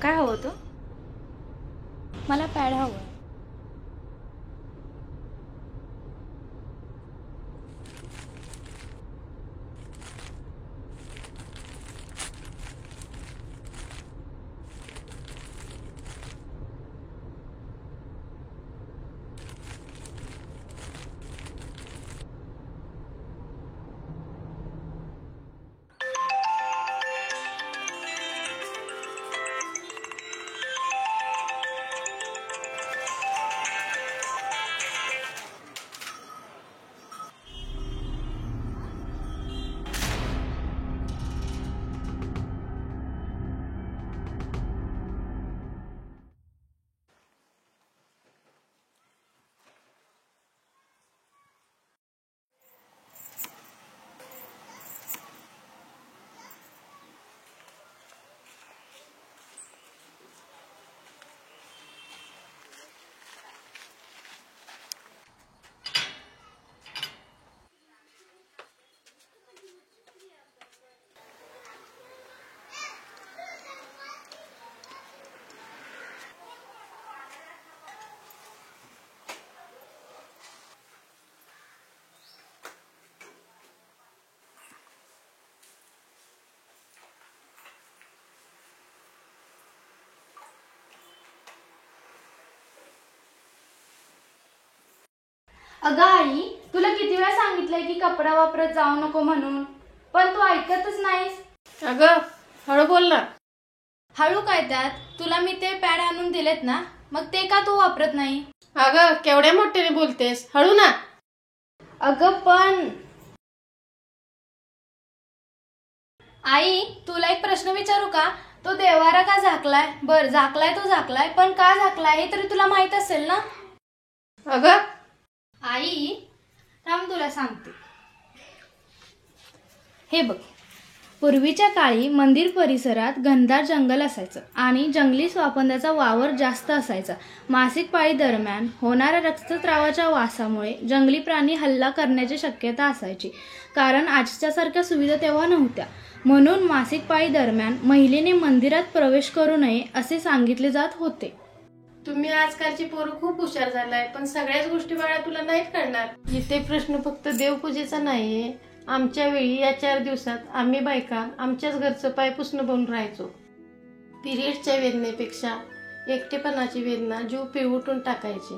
काय हवं होतं? मला पॅड हवं. अगं आई, तुला किती वेळा सांगितलंय की कपडा वापरत जाऊ नको म्हणून, पण तू ऐकतच नाहीस. अगं हळू बोल ना. हळू काय त्यात? तुला मी ते पॅड आणून दिलेत ना, मग ते का तू वापरत नाही? अगं केवढ्या मोठ्याने बोलतेस, हळू ना. अगं पण आई, तुला एक प्रश्न विचारू का? तो देवारा का झाकलाय? बर झाकलाय तो झाकलाय, पण का झाकलाय हे तरी तुला माहित असेल ना. अगं आई थांब, तुला सांगते. हे बघ, पूर्वीच्या काळी मंदिर परिसरात घनदाट जंगल असायचं आणि जंगली स्वापंद्याचा वावर जास्त असायचा. मासिक पाळी दरम्यान होणाऱ्या रक्तस्रावाच्या वासामुळे जंगली प्राणी हल्ला करण्याची शक्यता असायची, कारण आजच्यासारख्या सुविधा तेव्हा नव्हत्या. म्हणून मासिक पाळी दरम्यान महिलेने मंदिरात प्रवेश करू नये असे सांगितले जात होते. तुम्ही आजकालची पोरं खूप हुशार झालाय, पण सगळ्याच गोष्टी बाळा तुला नाहीत कळणार. इथे प्रश्न फक्त देवपूजेचा नाहीये. आमच्या वेळी या 4 दिवसात आम्ही बायका आमच्याच घरचं पाय पुसणं बनून राहायचो. पिरियडच्या वेदनेपेक्षा एकटेपणाची वेदना जीव पिळवटून टाकायची.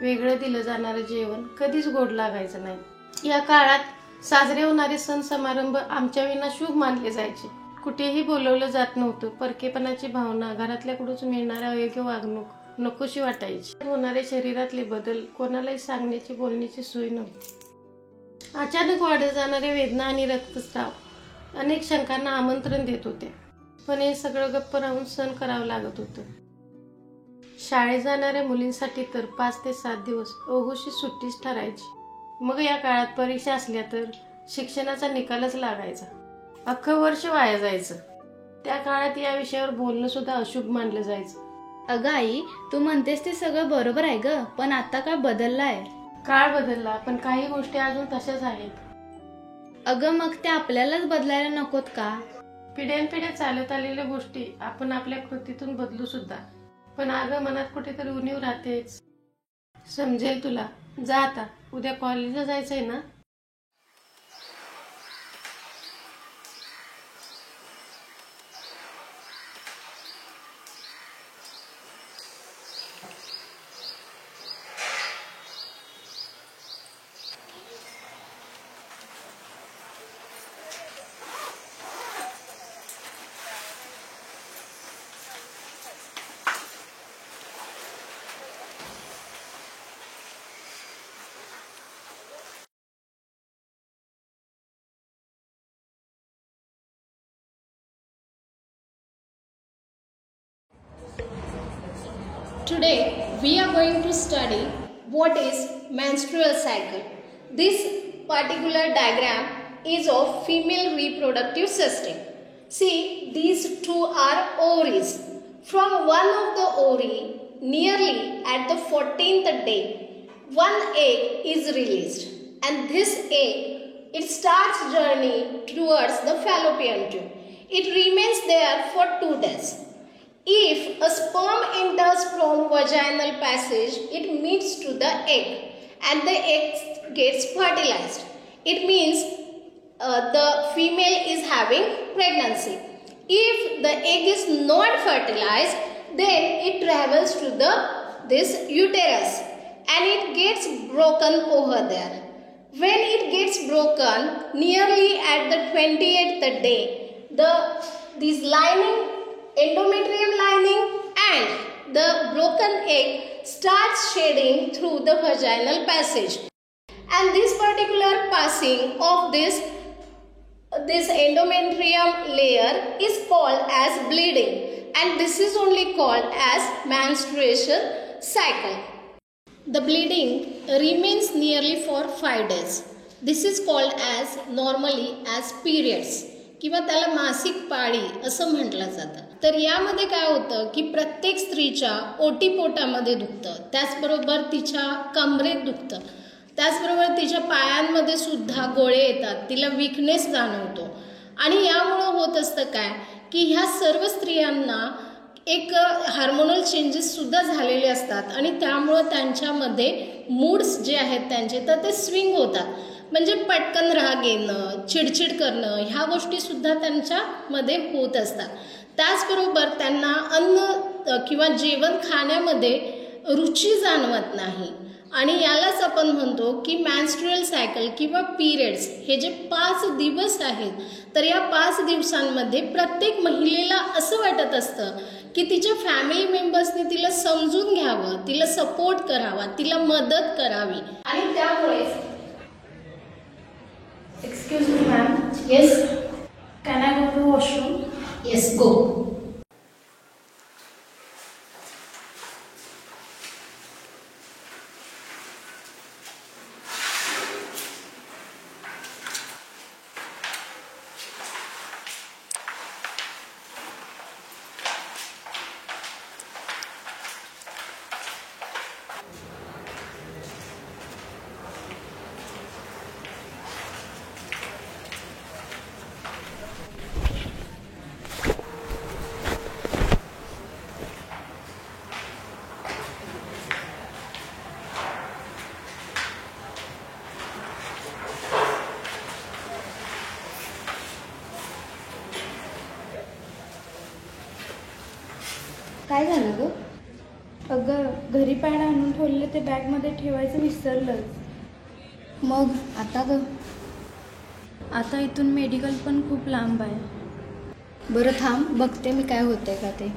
वेगळं दिलं जाणारं जेवण कधीच गोड लागायचं नाही. या काळात साजरे होणारे सण समारंभ आमच्या विना शुभ मानले जायचे. कुठेही बोलवलं जात नव्हतं. परकेपणाची भावना, घरातल्याकडून मिळणाऱ्या अयोग्य वागणूक नकोशी वाटायची. होणारे शरीरातले बदल कोणालाही सांगण्याची बोलण्याची सोय नव्हती. अचानक वाढत जाणाऱ्या वेदना आणि रक्तस्राव अनेक शंकांना आमंत्रण देत होते, पण हे सगळं गप्प राहून सहन करावं लागत होतं. शाळेत जाणाऱ्या मुलींसाठी तर 5 ते 7 दिवस अहोशी सुट्टीच ठरायची. मग या काळात परीक्षा असल्या तर शिक्षणाचा निकालच लागायचा. अख्खं वर्ष वाया जायचं. त्या काळात या विषयावर बोलणं सुद्धा अशुभ मानलं जायचं. अगं आई, तू म्हणतेस ते सगळं बरोबर आहे ग, पण आता काय बदललाय. काळ बदलला, पण काही गोष्टी अजून तशाच आहेत. अगं मग त्या आपल्यालाच बदलायला नकोत का? पिढ्यानपिढ्या चालत आलेल्या गोष्टी आपण आपल्या कृतीतून बदलू सुद्धा, पण अगं मनात कुठेतरी उणीव राहतेच. समजेल तुला. जा आता, उद्या कॉलेजला जायचंय ना. Today we are going to study what is menstrual cycle. This particular diagram is of female reproductive system. See, these two are ovaries. From one of the ovary, nearly at the 14th day, one egg is released, and this egg, it starts journey towards the fallopian tube. It remains there for 2 days. If a sperm enters from vaginal passage, it meets to the egg and the egg gets fertilized. It means the female is having pregnancy. If the egg is not fertilized, then it travels to this uterus and it gets broken over there. When it gets broken, nearly at the 28th day, this lining, endometrium lining and the broken egg starts shedding through the vaginal passage. And this particular passing of this endometrium layer is called as bleeding, and this is only called as menstruation cycle. The bleeding remains nearly for 5 days. This is called as normally as periods किंवा त्याला मासिक पाळी असं म्हटलं जातं. तर यामध्ये काय होतं की प्रत्येक स्त्रीच्या ओटीपोटामध्ये दुखतं, त्याचबरोबर तिच्या कमरेत दुखतं, त्याचबरोबर तिच्या पायांमध्ये सुद्धा गोळे येतात, तिला वीकनेस जाणवतो. आणि यामुळं होत असतं काय की ह्या सर्व स्त्रियांना एक हार्मोनल चेंजेस सुद्धा झालेले असतात आणि त्यामुळं त्यांच्यामध्ये मूड्स जे आहेत त्यांचे तर ते स्विंग होतात. म्हणजे पटकन राग येणं, चिडचिड करणं ह्या गोष्टीसुद्धा त्यांच्यामध्ये होत असतात. त्याचबरोबर त्यांना अन्न किंवा जेवण खाण्यामध्ये रुची जाणवत नाही. आणि यालाच आपण म्हणतो की मेन्स्ट्रुअल सायकल किंवा पिरियड्स हे जे 5 दिवस आहेत, तर या 5 दिवसांमध्ये प्रत्येक महिलेला असं वाटत असतं की तिच्या फॅमिली मेंबर्सने तिला समजून घ्यावं, तिला सपोर्ट करावा, तिला मदत करावी. आणि त्यामुळे Excuse me, ma'am. Yes. Can I go to washroom? Yes, go. काय झालं ग? अगं घरी पॅड आणून ठेवलेलं ते बॅगमध्ये ठेवायचं विसरलंच. मग आता ग? आता इथून मेडिकल पण खूप लांब आहे. बरं थांब, बघते मी काय होतंय का ते.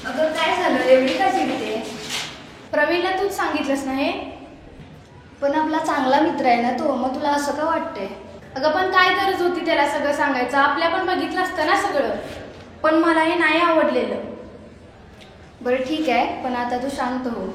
अगं काय झालं, एवढी का चिडते? प्रवीणला तूच सांगितलंस ना हे? चांगला मित्र आहे ना तो, मग तुला असं का वाटतंय? अगं पण काय गरज होती त्याला सगळं सांगायचं? आपल्या पण बघितलं असतं ना सगळं. पण मला हे नाही आवडलेलं. बरं ठीक आहे, पण आता तू शांत हो.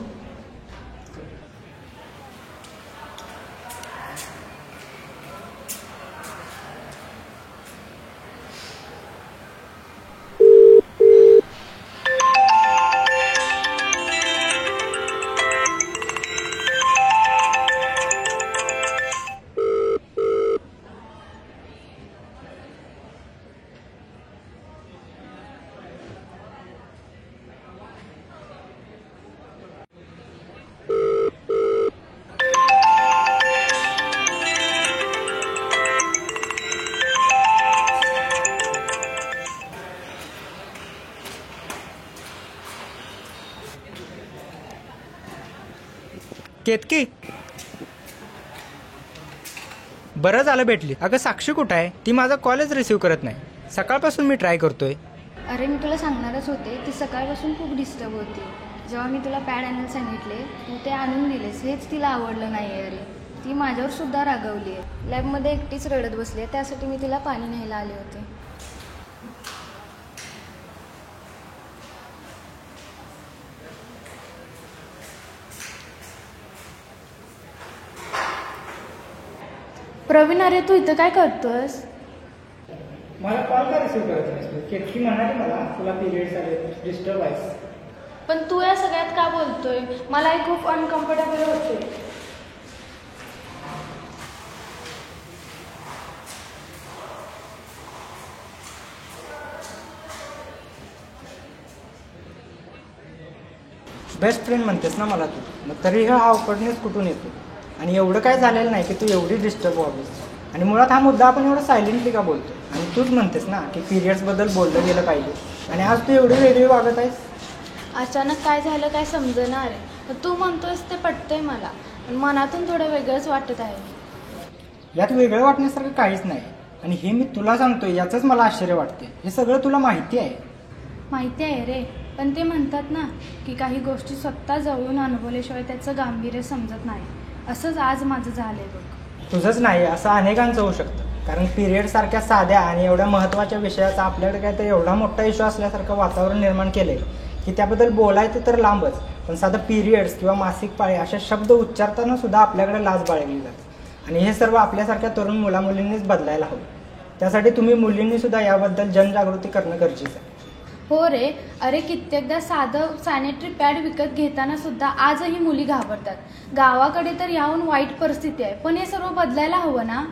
केतकी, बरं झालं भेटली. अगं साक्षी कुठं आहे? ती माझा कॉलच रिसीव्ह करत नाही. सकाळपासून मी ट्राय करतोय. अरे मी तुला सांगणारच होते, ती सकाळपासून खूप डिस्टर्ब होती. जेव्हा मी तुला पॅड आणायला सांगितले तू ते आणून दिलेस, हेच तिला आवडलं नाही आहे. अरे ती माझ्यावर सुद्धा रागवली आहे. लॅबमध्ये एकटीच रडत बसली आहे, त्यासाठी मी तिला पाणी न्यायला आले होते. प्रवीण, अरे तू इथं काय करतोस? मला कॉल का रिसीव्ह करत नाही? केतकी म्हणाली मला तुला पिरियड्स आले, डिस्टर्ब आहेस. पण तू या सगळ्यात का बोलतोय? मलाही खूप अनकम्फर्टेबल होते. बेस्ट फ्रेंड म्हणतेस ना मला तू, मग तरी हा ऑकवर्डनेस कुठून येतो? आणि एवढं काय झालेलं नाही की तू एवढी डिस्टर्ब व्हावीस. आणि मुळात हा मुद्दा आपण एवढं सायलेंटली का बोलतो? आणि तूच म्हणतेस ना की पिरियड्सबद्दल बोललं गेलं पाहिजे, आणि आज तू एवढी वेगळी वागत आहेस. अचानक काय झालं काय समजेना. अरे तू म्हणतोयस ते पटतंय मला, पण मनातून थोडं वेगळंच वाटत आहे. यात वेगळं वाटण्यासारखं काहीच नाही. आणि हे मी तुला सांगतोय याचंच मला आश्चर्य वाटते. हे सगळं तुला माहिती आहे. माहिती आहे रे, पण ते म्हणतात ना की काही गोष्टी स्वतः जवळून अनुभवल्याशिवाय त्याचं गांभीर्य समजत नाही. असंच आज माझं झालंय बघ. तुझंच नाही, असं अनेकांचं होऊ शकतं. कारण पिरियड सारख्या साध्या आणि एवढ्या महत्त्वाच्या विषयाचा आपल्याकडे काय तर एवढा मोठा इश्यू असल्यासारखं वातावरण निर्माण केलंय की त्याबद्दल बोलायचं तर लांबच, पण साधं पिरियड्स किंवा मासिक पाळी अशा शब्द उच्चारताना सुद्धा आपल्याकडे लाज बाळगली जाते. आणि हे सर्व आपल्यासारख्या तरुण मुलामुलींनीच बदलायला हवं. त्यासाठी तुम्ही मुलींनी सुद्धा याबद्दल जनजागृती करणं गरजेचं आहे. हो रे. अरे कित्येकदा साधं सॅनिटरी पॅड विकत घेताना सुद्धा आजही मुली घाबरतात. गावाकडे तर याहून वाईट परिस्थिती आहे, पण हे सर्व बदलायला हवं ना.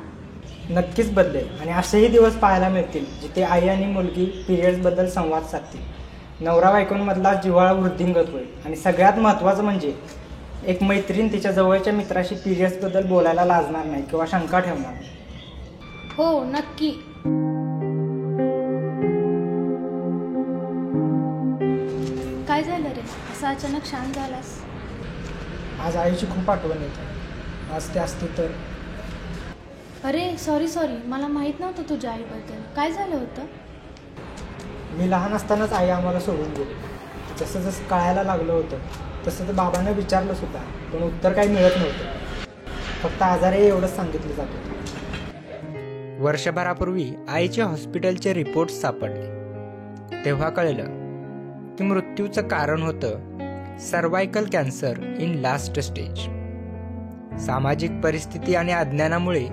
नक्कीच बदलेल. आणि असेही दिवस पाहायला मिळतील जिथे आई आणि मुलगी पिरियड्सबद्दल संवाद साधतील. नवरा बायकोंमधला जिव्हाळा वृद्धिंगत होईल. आणि सगळ्यात महत्त्वाचं म्हणजे एक मैत्रीण तिच्या जवळच्या मित्राशी पिरियड्सबद्दल बोलायला लाजणार नाही किंवा शंका ठेवणार नाही. हो नक्की. काय झालं रे, असं अचानक शांत झालास? आज आईची खूप आठवण येते. आज ते असते तर. अरे सॉरी, मला माहीत नव्हतं तुझ्या आईबद्दल. काय झालं होतं? मी लहान असतानाच आई आम्हाला सोडून गेली. जसं जसं कळायला लागलं होतं तसं तर बाबांना विचारलं सुद्धा, पण उत्तर काही मिळत नव्हतं. फक्त आजारी एवढंच सांगितलं जात होतं. वर्षभरापूर्वी आईचे हॉस्पिटलचे रिपोर्ट्स सापडले. तेव्हा कळलं की मृत्यूचं कारण होतं cervical cancer in last stage. सामाजिक परिस्थिती आणि अज्ञानामुळे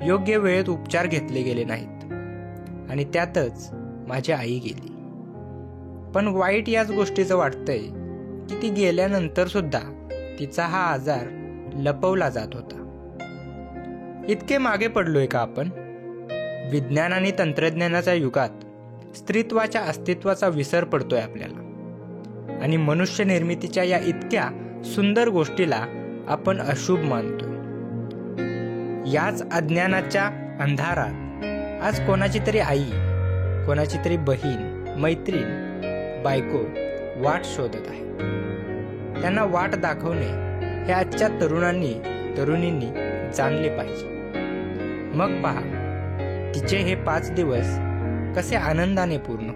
योग्य वेळेत उपचार घेतले गेले नाहीत, आणि त्यातच माझी आई गेली. पण वाईट याच गोष्टीचं वाटतंय की ती गेल्यानंतर सुद्धा तिचा हा आजार लपवला जात होता. इतके मागे पडलोय का आपण? विज्ञान आणि तंत्रज्ञानाच्या युगात स्त्रीत्वाच्या अस्तित्वाचा विसर पडतोय आपल्याला. आणि मनुष्य निर्मितीच्या या इतक्या सुंदर गोष्टीला आपण अशुभ मानतोय. याच अज्ञानाच्या अंधारात आज कोणाची तरी आई, कोणाची तरी बहीण, मैत्रीण, बायको वाट शोधत आहे. त्यांना वाट दाखवणे हे आजच्या तरुणींनी जाणले पाहिजे. मग पहा तिचे हे 5 दिवस कसे आनंदाने पूर्ण